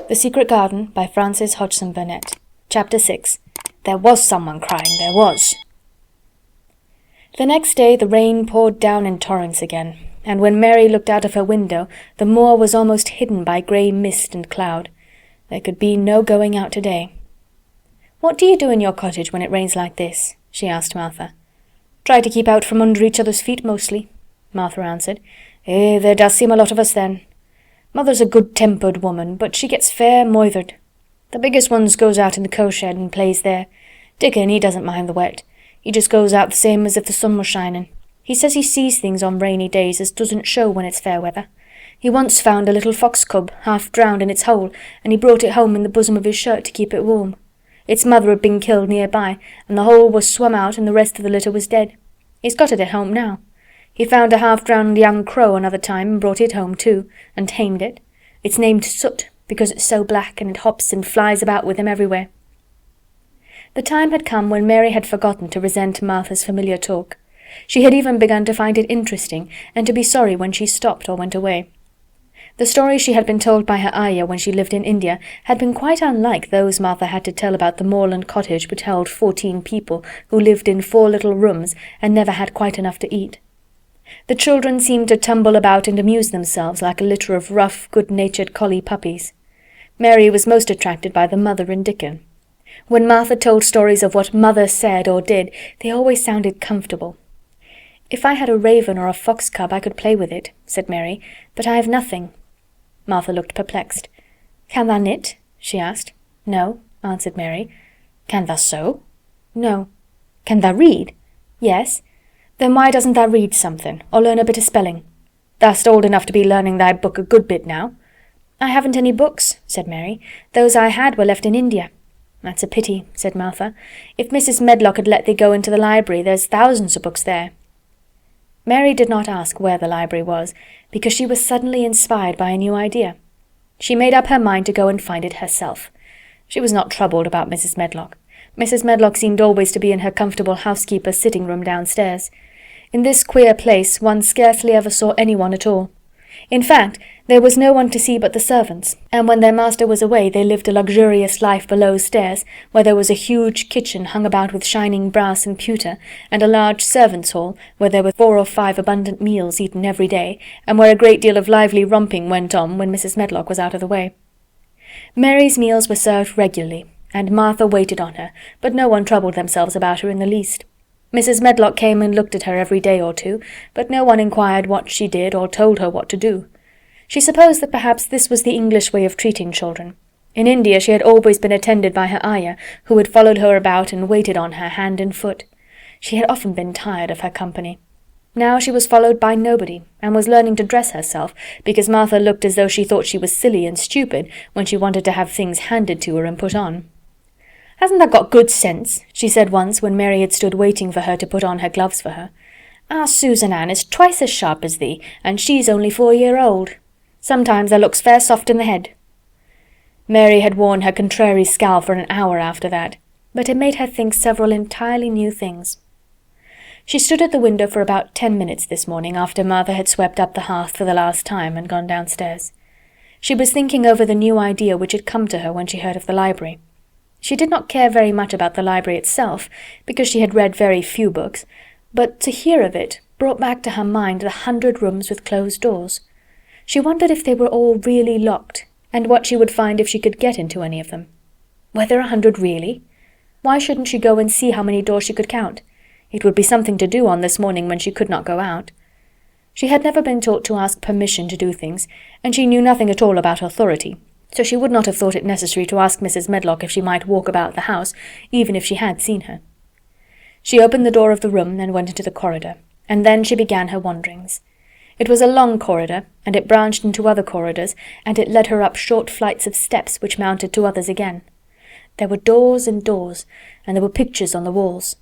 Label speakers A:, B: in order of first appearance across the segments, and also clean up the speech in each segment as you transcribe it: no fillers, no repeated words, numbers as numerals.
A: The Secret Garden by Frances Hodgson Burnett. Chapter 6. There was someone crying, there was. The next day the rain poured down in torrents again, and when Mary looked out of her window the moor was almost hidden by grey mist and cloud. There could be no going out today. "What do you do in your cottage when it rains like this?" she asked Martha. "Try to keep out from under each other's feet mostly," Martha answered. There does seem a lot of us then. Mother's a good-tempered woman, but she gets fair moithered. The biggest ones goes out in the cow-shed and plays there. Dickon, he doesn't mind the wet. He just goes out the same as if the sun was shining. He says he sees things on rainy days as doesn't show when it's fair weather. He once found a little fox cub half drowned in its hole, and he brought it home in the bosom of his shirt to keep it warm. Its mother had been killed nearby, and the hole was swum out and the rest of the litter was dead. He's got it at home now. He found a half-drowned young crow another time and brought it home too, and tamed it. It's named Soot, because it's so black and it hops and flies about with him everywhere. The time had come when Mary had forgotten to resent Martha's familiar talk. She had even begun to find it interesting, and to be sorry when she stopped or went away. The stories she had been told by her ayah when she lived in India had been quite unlike those Martha had to tell about the moorland cottage which held 14 people who lived in 4 little rooms and never had quite enough to eat. The children seemed to tumble about and amuse themselves like a litter of rough, good-natured collie puppies. Mary was most attracted by the mother and Dickon. When Martha told stories of what mother said or did, they always sounded comfortable. "If I had a raven or a fox cub I could play with it," said Mary, "but I have nothing." Martha looked perplexed. "Can thou knit?" she asked. "No," answered Mary. "Can thou sew?" "No." "Can thou read?" "Yes." "Then why doesn't thou read something, or learn a bit of spelling? Thou'st old enough to be learning thy book a good bit now." "I haven't any books," said Mary. "Those I had were left in India." "That's a pity," said Martha. "If Mrs. Medlock had let thee go into the library, there's thousands of books there." Mary did not ask where the library was, because she was suddenly inspired by a new idea. She made up her mind to go and find it herself. She was not troubled about Mrs. Medlock. Mrs. Medlock seemed always to be in her comfortable housekeeper's sitting-room downstairs. In this queer place one scarcely ever saw anyone at all. In fact, there was no one to see but the servants, and when their master was away they lived a luxurious life below stairs, where there was a huge kitchen hung about with shining brass and pewter, and a large servants' hall, where there were 4 or 5 abundant meals eaten every day, and where a great deal of lively romping went on when Mrs. Medlock was out of the way. Mary's meals were served regularly, and Martha waited on her, but no one troubled themselves about her in the least. Mrs. Medlock came and looked at her every day or two, but no one inquired what she did or told her what to do. She supposed that perhaps this was the English way of treating children. In India she had always been attended by her ayah, who had followed her about and waited on her hand and foot. She had often been tired of her company. Now she was followed by nobody, and was learning to dress herself, because Martha looked as though she thought she was silly and stupid when she wanted to have things handed to her and put on. "Hasn't thou got good sense?" she said once when Mary had stood waiting for her to put on her gloves for her. "Our Susan Ann is twice as sharp as thee, and she's only 4 year old. Sometimes thou looks fair soft in the head." Mary had worn her contrary scowl for an hour after that, but it made her think several entirely new things. She stood at the window for about 10 minutes this morning after Martha had swept up the hearth for the last time and gone downstairs. She was thinking over the new idea which had come to her when she heard of the library. She did not care very much about the library itself, because she had read very few books, but to hear of it brought back to her mind the 100 rooms with closed doors. She wondered if they were all really locked, and what she would find if she could get into any of them. Were there 100 really? Why shouldn't she go and see how many doors she could count? It would be something to do on this morning when she could not go out. She had never been taught to ask permission to do things, and she knew nothing at all about authority, so she would not have thought it necessary to ask Mrs. Medlock if she might walk about the house, even if she had seen her. She opened the door of the room and went into the corridor, and then she began her wanderings. It was a long corridor, and it branched into other corridors, and it led her up short flights of steps which mounted to others again. There were doors and doors, and there were pictures on the walls.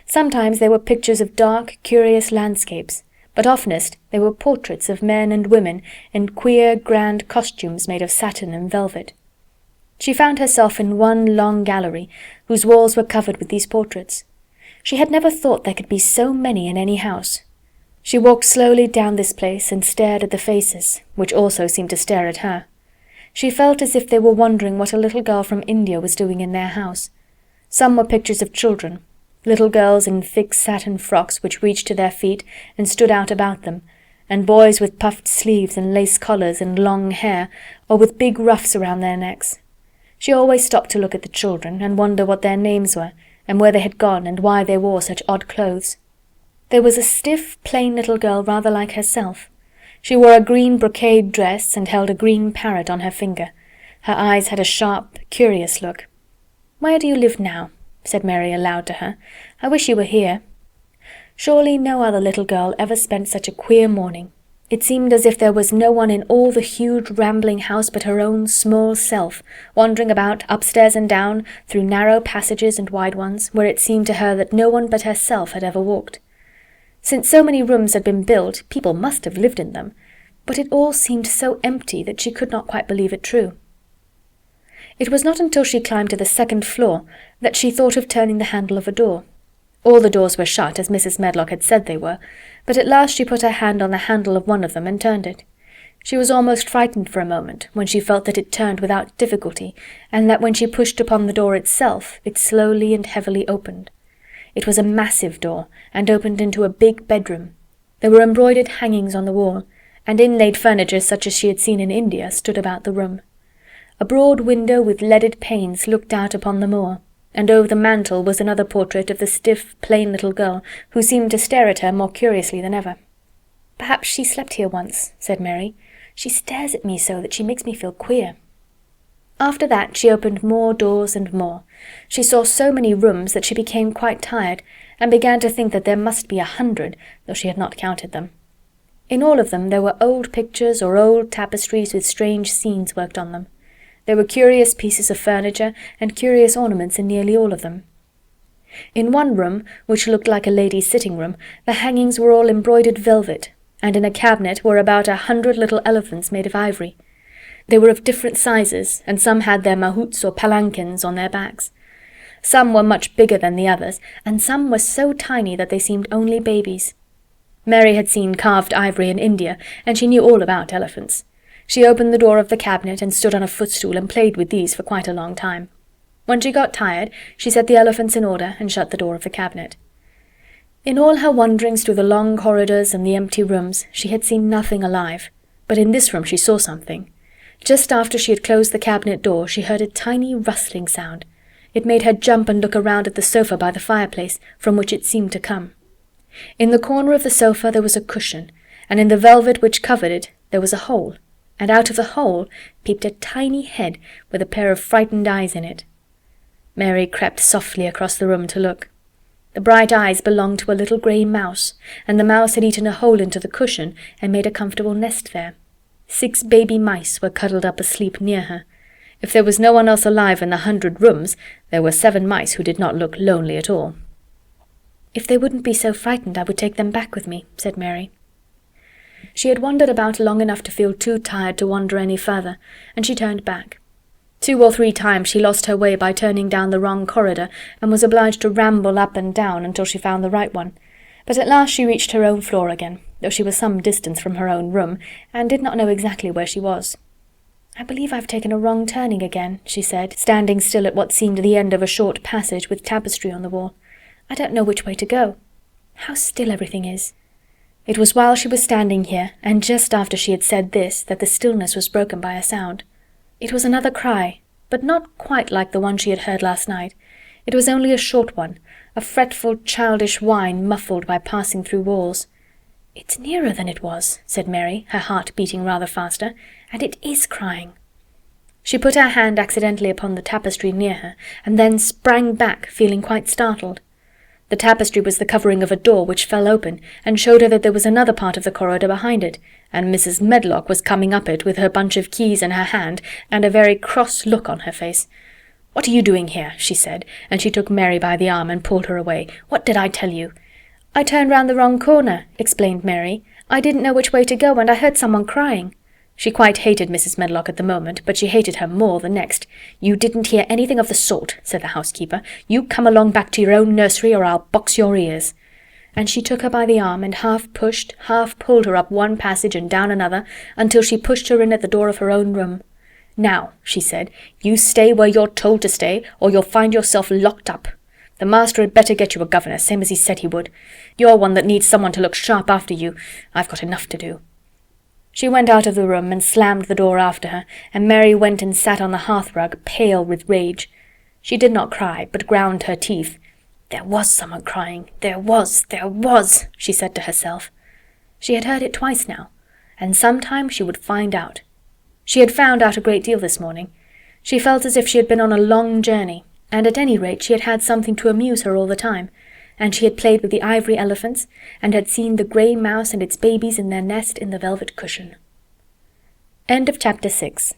A: Sometimes they were pictures of dark, curious landscapes, but oftenest they were portraits of men and women in queer, grand costumes made of satin and velvet. She found herself in one long gallery, whose walls were covered with these portraits. She had never thought there could be so many in any house. She walked slowly down this place and stared at the faces, which also seemed to stare at her. She felt as if they were wondering what a little girl from India was doing in their house. Some were pictures of children, little girls in thick satin frocks which reached to their feet and stood out about them, and boys with puffed sleeves and lace collars and long hair, or with big ruffs around their necks. She always stopped to look at the children and wonder what their names were, and where they had gone, and why they wore such odd clothes. There was a stiff, plain little girl rather like herself. She wore a green brocade dress and held a green parrot on her finger. Her eyes had a sharp, curious look. "Where do you live now?" said Mary aloud to her. "I wish you were here." Surely no other little girl ever spent such a queer morning. It seemed as if there was no one in all the huge rambling house but her own small self, wandering about upstairs and down, through narrow passages and wide ones, where it seemed to her that no one but herself had ever walked. Since so many rooms had been built, people must have lived in them, but it all seemed so empty that she could not quite believe it true. It was not until she climbed to the second floor that she thought of turning the handle of a door. All the doors were shut, as Mrs. Medlock had said they were, but at last she put her hand on the handle of one of them and turned it. She was almost frightened for a moment, when she felt that it turned without difficulty, and that when she pushed upon the door itself, it slowly and heavily opened. It was a massive door, and opened into a big bedroom. There were embroidered hangings on the wall, and inlaid furniture such as she had seen in India stood about the room. A broad window with leaded panes looked out upon the moor, and over the mantel was another portrait of the stiff, plain little girl, who seemed to stare at her more curiously than ever. "Perhaps she slept here once," said Mary. "She stares at me so that she makes me feel queer." After that she opened more doors and more. She saw so many rooms that she became quite tired, and began to think that there must be 100, though she had not counted them. In all of them there were old pictures or old tapestries with strange scenes worked on them. There were curious pieces of furniture and curious ornaments in nearly all of them. In one room, which looked like a lady's sitting-room, the hangings were all embroidered velvet, and in a cabinet were about 100 little elephants made of ivory. They were of different sizes, and some had their mahouts or palanquins on their backs. Some were much bigger than the others, and some were so tiny that they seemed only babies. Mary had seen carved ivory in India, and she knew all about elephants. She opened the door of the cabinet and stood on a footstool and played with these for quite a long time. When she got tired, she set the elephants in order and shut the door of the cabinet. In all her wanderings through the long corridors and the empty rooms, she had seen nothing alive, but in this room she saw something. Just after she had closed the cabinet door, she heard a tiny rustling sound. It made her jump and look around at the sofa by the fireplace, from which it seemed to come. In the corner of the sofa there was a cushion, and in the velvet which covered it there was a hole, and out of the hole peeped a tiny head with a pair of frightened eyes in it. Mary crept softly across the room to look. The bright eyes belonged to a little grey mouse, and the mouse had eaten a hole into the cushion and made a comfortable nest there. 6 baby mice were cuddled up asleep near her. If there was no one else alive in the 100 rooms, there were 7 mice who did not look lonely at all. "If they wouldn't be so frightened, I would take them back with me," said Mary. She had wandered about long enough to feel too tired to wander any further, and she turned back. 2 or 3 times she lost her way by turning down the wrong corridor, and was obliged to ramble up and down until she found the right one. But at last she reached her own floor again, though she was some distance from her own room, and did not know exactly where she was. "I believe I've taken a wrong turning again," she said, standing still at what seemed the end of a short passage with tapestry on the wall. "I don't know which way to go. How still everything is." It was while she was standing here, and just after she had said this, that the stillness was broken by a sound. It was another cry, but not quite like the one she had heard last night. It was only a short one, a fretful, childish whine muffled by passing through walls. "It's nearer than it was," said Mary, her heart beating rather faster, "and it is crying." She put her hand accidentally upon the tapestry near her, and then sprang back, feeling quite startled. The tapestry was the covering of a door which fell open, and showed her that there was another part of the corridor behind it, and Mrs. Medlock was coming up it with her bunch of keys in her hand, and a very cross look on her face. "What are you doing here?" she said, and she took Mary by the arm and pulled her away. "What did I tell you?" "I turned round the wrong corner," explained Mary. "I didn't know which way to go, and I heard someone crying." She quite hated Mrs. Medlock at the moment, but she hated her more the next. "You didn't hear anything of the sort," said the housekeeper. "You come along back to your own nursery, or I'll box your ears." And she took her by the arm, and half pushed, half pulled her up one passage and down another, until she pushed her in at the door of her own room. "Now," she said, "you stay where you're told to stay, or you'll find yourself locked up. The master had better get you a governess, same as he said he would. You're one that needs someone to look sharp after you. I've got enough to do." She went out of the room and slammed the door after her, and Mary went and sat on the hearthrug, pale with rage. She did not cry, but ground her teeth. There was someone crying. There was, she said to herself. She had heard it twice now, and sometime she would find out. She had found out a great deal this morning. She felt as if she had been on a long journey, and at any rate she had had something to amuse her all the time, and she had played with the ivory elephants, and had seen the grey mouse and its babies in their nest in the velvet cushion. End of chapter 6.